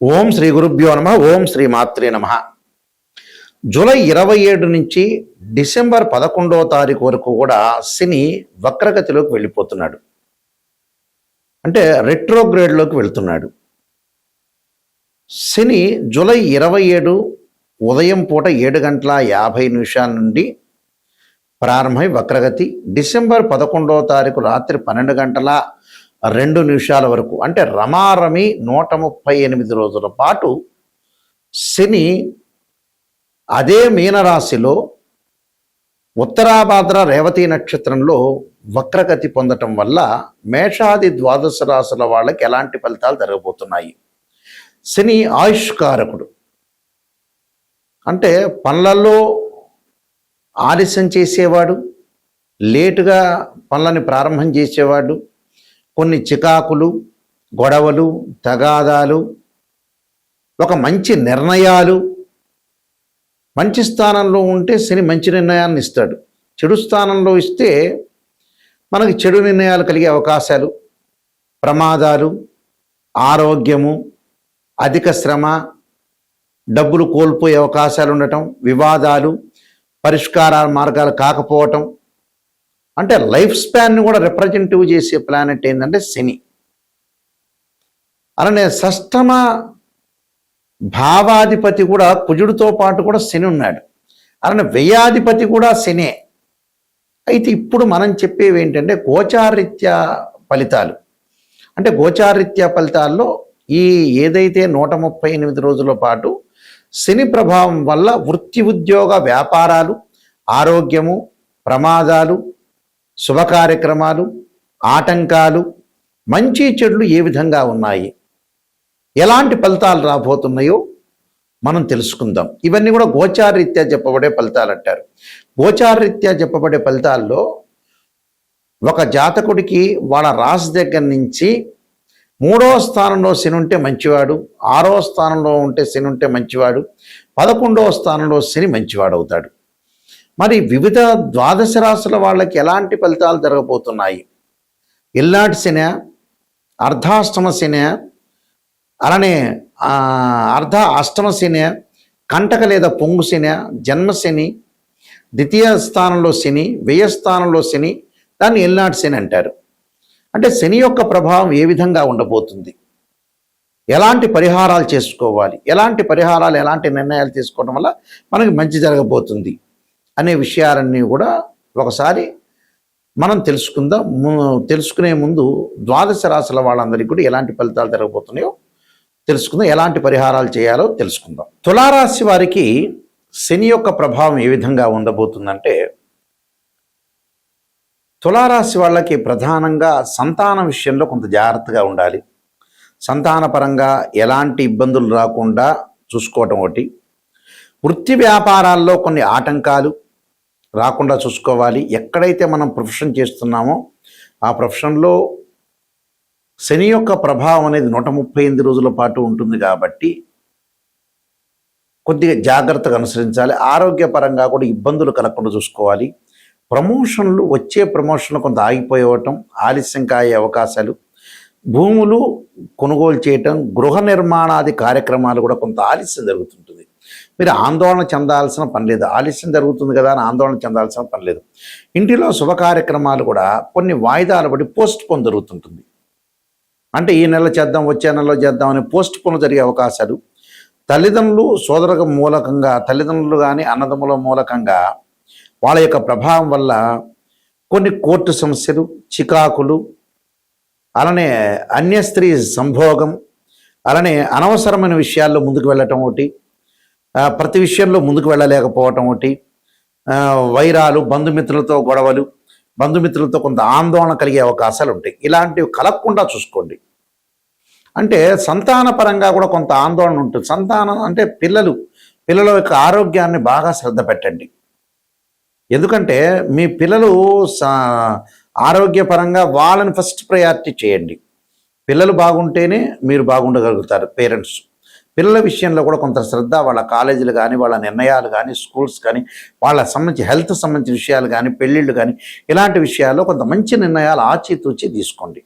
ఓం శ్రీ గురుభ్యో నమ. ఓం శ్రీ మాత్రే నమ. జూలై 27 నుంచి డిసెంబర్ 11వ తారీఖు వరకు కూడా శని వక్రగతిలోకి వెళ్ళిపోతున్నాడు. అంటే రెట్రోగ్రేడ్లోకి వెళ్తున్నాడు. శని జూలై 27 ఉదయం పూట 7:50 నుండి ప్రారంభమై వక్రగతి డిసెంబర్ 11వ తారీఖు రాత్రి 12:02 వరకు, అంటే రమారమి 138 రోజుల పాటు శని అదే మీనరాశిలో ఉత్తరాభాద్ర రేవతి నక్షత్రంలో వక్రగతి పొందటం వల్ల మేషాది ద్వాదశ రాశుల వాళ్ళకి ఎలాంటి ఫలితాలు జరగబోతున్నాయి. శని ఆయుష్కారకుడు, అంటే పనులలో ఆలస్యం చేసేవాడు, లేటుగా పనులని ప్రారంభం చేసేవాడు, కొన్ని చికాకులు, గొడవలు, తగాదాలు, ఒక మంచి నిర్ణయాలు. మంచి స్థానంలో ఉంటే శని మంచి నిర్ణయాన్ని ఇస్తాడు. చెడు స్థానంలో ఇస్తే మనకి చెడు నిర్ణయాలు కలిగే అవకాశాలు, ప్రమాదాలు, ఆరోగ్యము, అధిక శ్రమ, డబ్బులు కోల్పోయే అవకాశాలు ఉండటం, వివాదాలు, పరిష్కార మార్గాలు కాకపోవటం. అంటే లైఫ్ స్పాన్ని కూడా రిప్రజెంటివ్ చేసే ప్లానెట్ ఏంటంటే శని. అలానే షష్టమ భావాధిపతి కూడా కుజుడితో పాటు కూడా శని ఉన్నాడు. అలానే వ్యయాధిపతి కూడా శనే. అయితే ఇప్పుడు మనం చెప్పేవి ఏంటంటే గోచారీత్యా ఫలితాలు. అంటే గోచారీత్యా ఫలితాల్లో ఈ ఏదైతే 138 రోజుల పాటు శని ప్రభావం వల్ల వృత్తి, ఉద్యోగ, వ్యాపారాలు, ఆరోగ్యము, ప్రమాదాలు, శుభ కార్యక్రమాలు, ఆటంకాలు, మంచి చెడులు ఏ విధంగా ఉన్నాయి, ఎలాంటి ఫలితాలు రాబోతున్నాయో మనం తెలుసుకుందాం. ఇవన్నీ కూడా గోచారరీత్యా చెప్పబడే ఫలితాలు అంటారు. గోచారరీత్యా చెప్పబడే ఫలితాల్లో ఒక జాతకుడికి వాళ్ళ రాశి దగ్గర నుంచి 3వ స్థానంలో శని ఉంటే మంచివాడు, 6వ స్థానంలో ఉంటే శని ఉంటే మంచివాడు, 11వ స్థానంలో శని మంచివాడు అవుతాడు. మరి వివిధ ద్వాదశ రాశుల వాళ్ళకి ఎలాంటి ఫలితాలు జరగబోతున్నాయి? ఎల్లాటి శని, అర్ధాష్టమ శని, అలానే అష్టమ శని, కంటక లేదా పొంగు శని, జన్మశని, ద్వితీయ స్థానంలో శని, వ్యయ స్థానంలో శని, దాన్ని ఎల్నాటి శని అంటారు. అంటే శని యొక్క ప్రభావం ఏ విధంగా ఉండబోతుంది, ఎలాంటి పరిహారాలు చేసుకోవాలి, ఎలాంటి పరిహారాలు, ఎలాంటి నిర్ణయాలు తీసుకోవడం వల్ల మనకి మంచి జరగబోతుంది అనే విషయాలన్నీ కూడా ఒకసారి మనం తెలుసుకుందాం. తెలుసుకునే ముందు ద్వాదశ రాశుల వాళ్ళందరికీ కూడా ఎలాంటి ఫలితాలు జరగబోతున్నాయో తెలుసుకుందాం, ఎలాంటి పరిహారాలు చేయాలో తెలుసుకుందాం. తులారాశి వారికి శని యొక్క ప్రభావం ఏ విధంగా ఉండబోతుందంటే, తులారాశి వాళ్ళకి ప్రధానంగా సంతాన విషయంలో కొంత జాగ్రత్తగా ఉండాలి. సంతానపరంగా ఎలాంటి ఇబ్బందులు రాకుండా చూసుకోవటం ఒకటి. వృత్తి వ్యాపారాల్లో కొన్ని ఆటంకాలు రాకుండా చూసుకోవాలి. ఎక్కడైతే మనం ప్రొఫెషన్ చేస్తున్నామో ఆ ప్రొఫెషన్లో శని యొక్క ప్రభావం అనేది 138 రోజుల పాటు ఉంటుంది కాబట్టి కొద్దిగా జాగ్రత్తగా అనుసరించాలి. ఆరోగ్యపరంగా కూడా ఇబ్బందులు కలగకుండా చూసుకోవాలి. వచ్చే ప్రమోషన్లు కొంత ఆగిపోవటం, ఆలస్యంగా అయ్యే అవకాశాలు, భూములు కొనుగోలు చేయటం, గృహ నిర్మాణాది కార్యక్రమాలు కూడా కొంత ఆలస్యం జరుగుతుంటుంది. మీరు ఆందోళన చెందాల్సిన పని లేదు. ఆలస్యం జరుగుతుంది కదా అని ఆందోళన చెందాల్సిన పని లేదు. ఇంటిలో శుభ కార్యక్రమాలు కూడా కొన్ని వాయిదాలు బట్టి పోస్ట్ పోన్ జరుగుతుంటుంది. అంటే ఈ నెల చేద్దాం, వచ్చే నెలలో చేద్దాం అని పోస్ట్ పోన్ జరిగే అవకాశాలు, తల్లిదండ్రులు సోదర మూలకంగా, తల్లిదండ్రులు కానీ అన్నదమ్ముల మూలకంగా వాళ్ళ యొక్క ప్రభావం వల్ల కొన్ని కోర్టు సమస్యలు, చికాకులు, అలానే అన్య స్త్రీ సంభోగం, అలానే అనవసరమైన విషయాల్లో ముందుకు వెళ్ళటం ఒకటి, ప్రతి విషయంలో ముందుకు వెళ్ళలేకపోవటం ఒకటి, వైరాలు, బంధుమిత్రులతో గొడవలు, బంధుమిత్రులతో కొంత ఆందోళన కలిగే అవకాశాలు ఉంటాయి. ఇలాంటివి కలగకుండా చూసుకోండి. అంటే సంతానపరంగా కూడా కొంత ఆందోళన ఉంటుంది. సంతానం అంటే పిల్లల యొక్క ఆరోగ్యాన్ని బాగా శ్రద్ధ పెట్టండి. ఎందుకంటే మీ పిల్లలు ఆరోగ్యపరంగా వాళ్ళని ఫస్ట్ ప్రయారిటీ చేయండి. పిల్లలు బాగుంటేనే మీరు బాగుండగలుగుతారు. పేరెంట్స్ పిల్లల విషయంలో కూడా కొంత శ్రద్ధ, వాళ్ళ కాలేజీలు కానీ, వాళ్ళ నిర్ణయాలు కానీ, స్కూల్స్ కానీ, వాళ్ళ సంబంధించి హెల్త్ సంబంధించిన విషయాలు కానీ, పెళ్ళిళ్ళు కానీ, ఇలాంటి విషయాల్లో కొంత మంచి నిర్ణయాలు ఆచితూచి తీసుకోండి.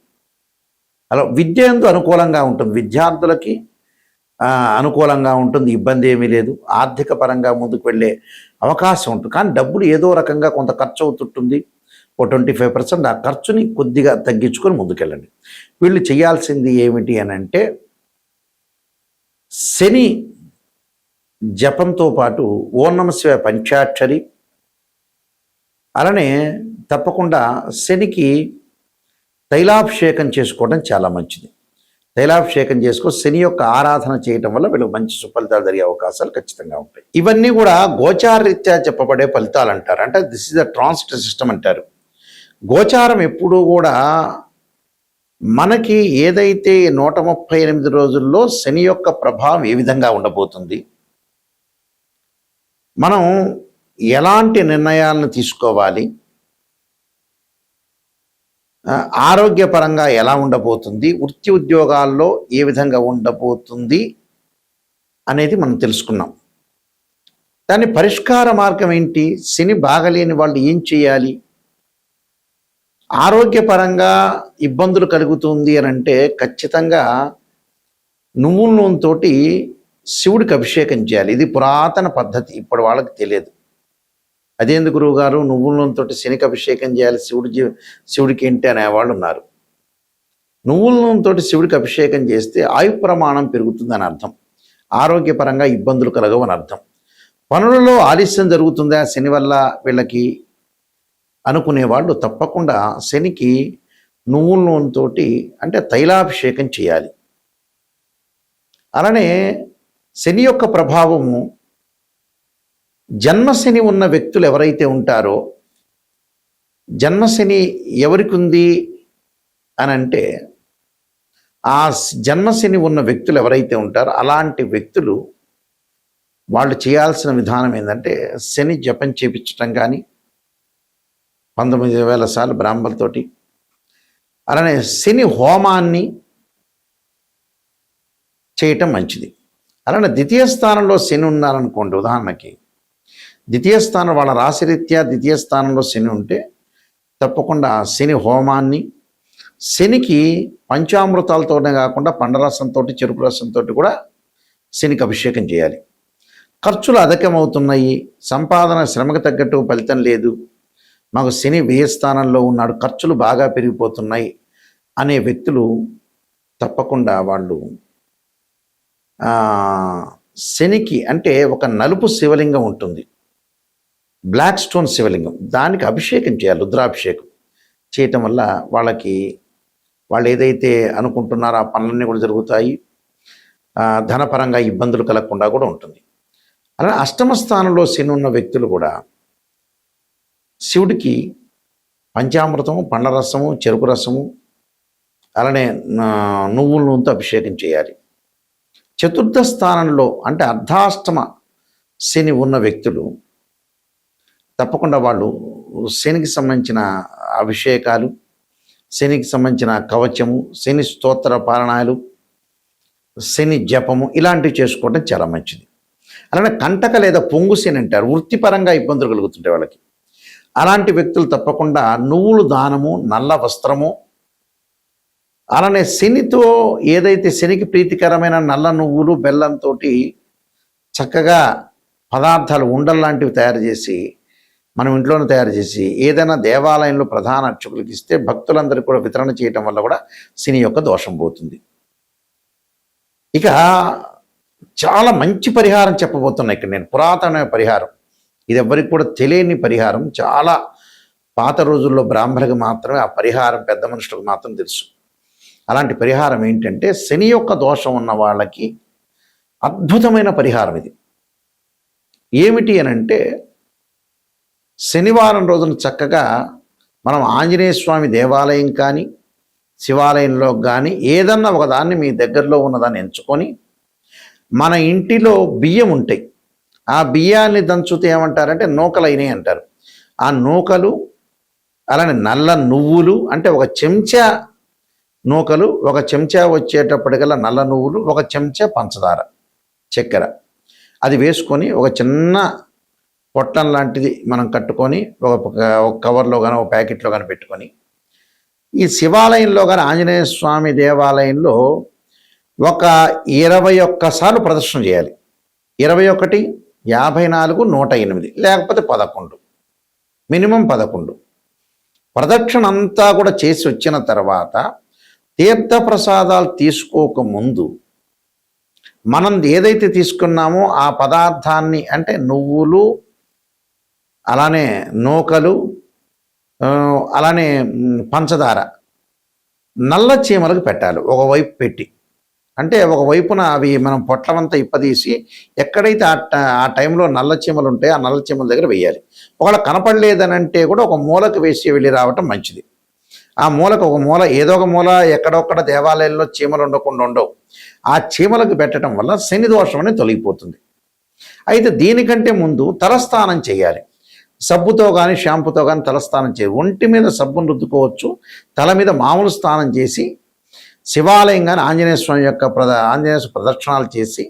అలా విద్య యందు అనుకూలంగా ఉంటుంది. విద్యార్థులకి అనుకూలంగా ఉంటుంది, ఇబ్బంది ఏమీ లేదు, ఆర్థిక పరంగా ముందుకు వెళ్ళే అవకాశం ఉంటుంది. కానీ డబ్బులు ఏదో రకంగా కొంత ఖర్చు అవుతుంటుంది. ఓ 25% ఆ ఖర్చుని కొద్దిగా తగ్గించుకొని ముందుకెళ్ళండి. వీళ్ళు చేయాల్సింది ఏమిటి అని అంటే, శని జపంతో పాటు ఓం నమః శివాయ పంచాక్షరి, అలానే తప్పకుండా శనికి తైలాభిషేకం చేసుకోవడం చాలా మంచిది. తైలాభిషేకం చేసుకో శని యొక్క ఆరాధన చేయటం వల్ల వీళ్ళకి మంచి సుఫలితాలు జరిగే అవకాశాలు ఖచ్చితంగా ఉంటాయి. ఇవన్నీ కూడా గోచారరీత్యా చెప్పబడే ఫలితాలు అంటారు. అంటే this is the transit system అంటారు. గోచారం ఎప్పుడూ కూడా మనకి ఏదైతే 138 రోజుల్లో శని యొక్క ప్రభావం ఏ విధంగా ఉండబోతుంది, మనం ఎలాంటి నిర్ణయాలను తీసుకోవాలి, ఆరోగ్యపరంగా ఎలా ఉండబోతుంది, వృత్తి ఉద్యోగాల్లో ఏ విధంగా ఉండబోతుంది అనేది మనం తెలుసుకున్నాం. దాని పరిష్కార మార్గం ఏంటి, శని బాగలేని వాళ్ళు ఏం చేయాలి, ఆరోగ్యపరంగా ఇబ్బందులు కలుగుతుంది అని అంటే ఖచ్చితంగా నువ్వుల నూనెతోటి శివుడికి అభిషేకం చేయాలి. ఇది పురాతన పద్ధతి, ఇప్పుడు వాళ్ళకి తెలియదు. అదేంది గురువు గారు నువ్వుల నూనెతోటి శనికి అభిషేకం చేయాలి, శివుడికి ఏంటి అనేవాళ్ళు ఉన్నారు. నువ్వుల నూనెతోటి శివుడికి అభిషేకం చేస్తే ఆయు ప్రమాణం పెరుగుతుందని అర్థం, ఆరోగ్యపరంగా ఇబ్బందులు కలగవని అర్థం. పనులలో ఆలస్యం జరుగుతుందా శని వల్ల వీళ్ళకి అనుకునేవాళ్ళు తప్పకుండా శనికి నువ్వుల నూనెతోటి అంటే తైలాభిషేకం చేయాలి. అలానే శని యొక్క ప్రభావము జన్మశని ఉన్న వ్యక్తులు ఎవరైతే ఉంటారో, జన్మశని ఎవరికి ఉంది అని అంటే ఆ జన్మశని ఉన్న వ్యక్తులు ఎవరైతే ఉంటారో అలాంటి వ్యక్తులు వాళ్ళు చేయాల్సిన విధానం ఏంటంటే శని జపం చేపించటం కానీ 19,000 సార్లు బ్రాహ్మణులతోటి, అలానే శని హోమాన్ని చేయటం మంచిది. అలానే ద్వితీయ స్థానంలో శని ఉన్నారనుకోండి, ఉదాహరణకి ద్వితీయ స్థానం వాళ్ళ రాశిరీత్యా ద్వితీయ స్థానంలో శని ఉంటే తప్పకుండా శని హోమాన్ని, శనికి పంచామృతాలతోనే కాకుండా పండరసంతో చెరుకు రసంతో కూడా శనికి అభిషేకం చేయాలి. ఖర్చులు అధికమవుతున్నాయి, సంపాదన శ్రమకు తగ్గట్టు ఫలితం లేదు, మాకు శని వ్యయ స్థానంలో ఉన్నాడు, ఖర్చులు బాగా పెరిగిపోతున్నాయి అనే వ్యక్తులు తప్పకుండా వాళ్ళు శనికి అంటే ఒక నలుపు శివలింగం ఉంటుంది, బ్లాక్ స్టోన్ శివలింగం, దానికి అభిషేకం చేయాలి. రుద్రాభిషేకం చేయటం వల్ల వాళ్ళు ఏదైతే అనుకుంటున్నారో ఆ పనులన్నీ కూడా జరుగుతాయి, ధనపరంగా ఇబ్బందులు కలగకుండా కూడా ఉంటుంది. అలానే అష్టమ స్థానంలో శని ఉన్న వ్యక్తులు కూడా శివుడికి పంచామృతము, పండ్లరసము, చెరుకు రసము, అలానే నువ్వుల నూనెతో అభిషేకం చేయాలి. చతుర్థ స్థానంలో అంటే అర్ధాష్టమ శని ఉన్న వ్యక్తులు తప్పకుండా వాళ్ళు శనికి సంబంధించిన అభిషేకాలు, శనికి సంబంధించిన కవచము, శని స్తోత్ర పారాయణాలు, శని జపము ఇలాంటివి చేసుకోవడం చాలా మంచిది. అలానే కంటక లేదా పొంగు శని అంటారు, వృత్తిపరంగా ఇబ్బందులు కలుగుతుంటాయి వాళ్ళకి. అలాంటి వ్యక్తులు తప్పకుండా నువ్వులు దానము, నల్ల వస్త్రము, అలానే శనితో ఏదైతే శనికి ప్రీతికరమైన నల్ల నువ్వులు బెల్లంతో చక్కగా పదార్థాలు ఉండల్లాంటివి తయారు చేసి మనం ఇంట్లోనే తయారు చేసి ఏదైనా దేవాలయంలో ప్రధాన అర్చకులకు ఇస్తే భక్తులందరికీ కూడా వితరణ చేయటం వల్ల కూడా శని యొక్క దోషం పోతుంది. ఇక చాలా మంచి పరిహారం చెప్పబోతున్నా ఇక్కడ నేను, పురాతనమైన పరిహారం, ఇది ఎవరికి కూడా తెలియని పరిహారం. చాలా పాత రోజుల్లో బ్రాహ్మణులకు మాత్రమే ఆ పరిహారం, పెద్ద మనుషులకు మాత్రం తెలుసు. అలాంటి పరిహారం ఏంటంటే శని యొక్క దోషం ఉన్న వాళ్ళకి అద్భుతమైన పరిహారం ఇది. ఏమిటి అని అంటే శనివారం రోజున చక్కగా మనం ఆంజనేయ స్వామి దేవాలయం కానీ శివాలయంలో కానీ ఏదన్నా ఒకదాన్ని మీ దగ్గరలో ఉన్నదాన్ని ఎంచుకొని, మన ఇంటిలో బియ్యం ఉంటాయి, ఆ బియ్యాన్ని దంచుతే ఏమంటారంటే నూకలైనవి అంటారు. ఆ నూకలు, అలానే నల్ల నువ్వులు అంటే ఒక చెంచా నూకలు, ఒక చెంచా వచ్చేటప్పటికల్లా నల్ల నువ్వులు, ఒక చెంచా పంచదార, చక్కెర, అది వేసుకొని ఒక చిన్న పొట్టం లాంటిది మనం కట్టుకొని ఒక కవర్లో కానీ ఒక ప్యాకెట్లో కానీ పెట్టుకొని ఈ శివాలయంలో కానీ ఆంజనేయ స్వామి దేవాలయంలో ఒక 21 సార్లు ప్రదక్షిణ చేయాలి. 21, 54, 108 లేకపోతే 11, మినిమం 11 ప్రదక్షిణ అంతా కూడా చేసి వచ్చిన తర్వాత తీర్థప్రసాదాలు తీసుకోకముందు మనం ఏదైతే తీసుకున్నామో ఆ పదార్థాన్ని, అంటే నువ్వులు, అలానే నూకలు, అలానే పంచదార నల్ల చీమలకు పెట్టాలి. ఒకవైపు పెట్టి, అంటే ఒకవైపున అవి మనం పొట్లమంతా ఇప్పదీసి ఎక్కడైతే ఆ టైంలో నల్ల చీమలు ఉంటాయో ఆ నల్ల చీమల దగ్గర వేయాలి. ఒకవేళ కనపడలేదని అంటే కూడా ఒక మూలకు వేసి వెళ్ళి రావటం మంచిది. ఆ మూలకు ఒక మూల, ఏదో ఒక మూల, ఎక్కడొక్కడ దేవాలయంలో చీమలు ఉండకుండా ఉండవు. ఆ చీమలకు పెట్టడం వల్ల శని దోషం అనేది తొలగిపోతుంది. అయితే దీనికంటే ముందు తలస్నానం చేయాలి. సబ్బుతో కానీ షాంపుతో కానీ తలస్నానం చేయాలి. ఒంటి మీద సబ్బును రుద్దుకోవచ్చు, తల మీద మామూలు స్నానం చేసి శివాలయం కానీ ఆంజనేయ స్వామి యొక్క ఆంజనేయ ప్రదక్షిణాలు చేసి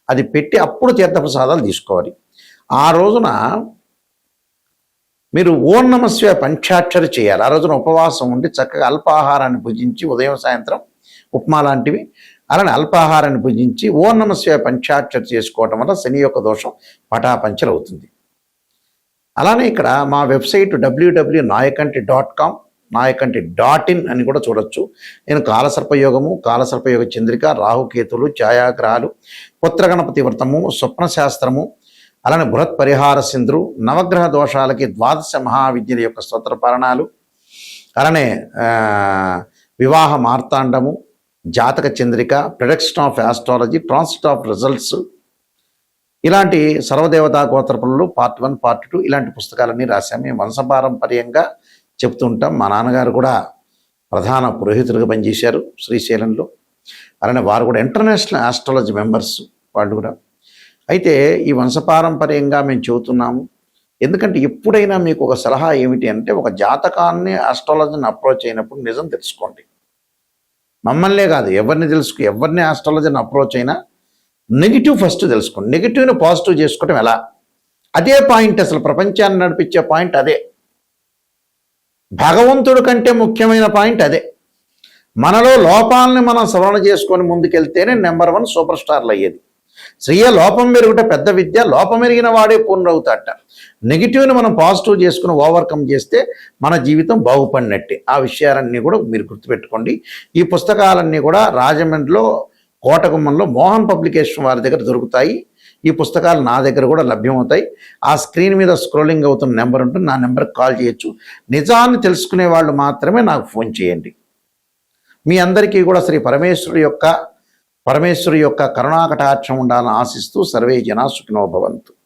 అది పెట్టి అప్పుడు తీర్థప్రసాదాలు తీసుకోవాలి. ఆ రోజున మీరు ఓం నమః శివాయ పంచాక్షరి చేయాలి. ఆ రోజున ఉపవాసం ఉండి చక్కగా అల్పాహారాన్ని భుజించి, ఉదయం సాయంత్రం ఉప్మా లాంటివి, అలానే అల్పాహారాన్ని భుజించి ఓం నమః శివాయ పంచాక్షరి చేసుకోవటం వల్ల శని యొక్క దోషం పటాపంచలు అవుతుంది. అలానే ఇక్కడ మా వెబ్సైట్ www.nayakanti.com, nayakanti.in అని కూడా చూడొచ్చు. నేను కాలసర్పయోగము, కాలసర్పయోగ చంద్రిక, రాహుకేతులు, ఛాయాగ్రహాలు, పుత్రగణపతి వ్రతము, స్వప్నశాస్త్రము, అలానే బృహత్ పరిహార సింధురు, నవగ్రహ దోషాలకి 12 మహావిద్యల యొక్క స్తోత్ర పారణాలు, అలానే వివాహ మార్తాండము, జాతక Chandrika, prediction of astrology, transit of results, ఇలాంటి సర్వదేవతా గోత్రపులు పార్ట్ 1, పార్ట్ 2 ఇలాంటి పుస్తకాలన్నీ రాశాము. మేము వంశపారంపర్యంగా చెప్తూ ఉంటాం. మా నాన్నగారు కూడా ప్రధాన పురోహితులుగా పనిచేశారు శ్రీశైలంలో. అలానే వారు కూడా ఇంటర్నేషనల్ ఆస్ట్రాలజీ మెంబర్స్ వాళ్ళు కూడా. అయితే ఈ వంశపారంపర్యంగా మేము చెబుతున్నాము. ఎందుకంటే ఎప్పుడైనా మీకు ఒక సలహా ఏమిటి అంటే, ఒక జాతకాన్ని ఆస్ట్రాలజీని అప్రోచ్ అయినప్పుడు నిజం తెలుసుకోండి. మమ్మల్నే కాదు, ఎవరిని ఆస్ట్రాలజీని అప్రోచ్ అయినా నెగిటివ్ ఫస్ట్ తెలుసుకోండి. నెగిటివ్ని పాజిటివ్ చేసుకోవటం ఎలా, అదే పాయింట్. అసలు ప్రపంచాన్ని నడిపించే పాయింట్ అదే. భగవంతుడి కంటే ముఖ్యమైన పాయింట్ అదే. మనలో లోపాలని మనం సవరణ చేసుకొని ముందుకెళ్తేనే నెంబర్ 1 సూపర్ స్టార్లు అయ్యేది. స్త్రీయ లోపం మెరుగుట పెద్ద విద్య, లోపం ఎరిగిన వాడే పూర్ణవుతాట. నెగిటివ్ని మనం పాజిటివ్ చేసుకుని ఓవర్కమ్ చేస్తే మన జీవితం బాగుపడినట్టే. ఆ విషయాలన్నీ కూడా మీరు గుర్తుపెట్టుకోండి. ఈ పుస్తకాలన్నీ కూడా రాజమండ్రిలో కోటగుమ్మంలో మోహన్ పబ్లికేషన్ వారి దగ్గర దొరుకుతాయి. ఈ పుస్తకాలు నా దగ్గర కూడా లభ్యమవుతాయి. ఆ స్క్రీన్ మీద స్క్రోలింగ్ అవుతున్న నెంబర్ ఉంటుంది, నా నెంబర్కి కాల్ చేయొచ్చు. నిజాన్ని తెలుసుకునే వాళ్ళు మాత్రమే నాకు ఫోన్ చేయండి. మీ అందరికీ కూడా శ్రీ పరమేశ్వరు యొక్క కరుణాకటాక్షం ఉండాలని ఆశిస్తూ సర్వే జనా సుఖినో భవంతు.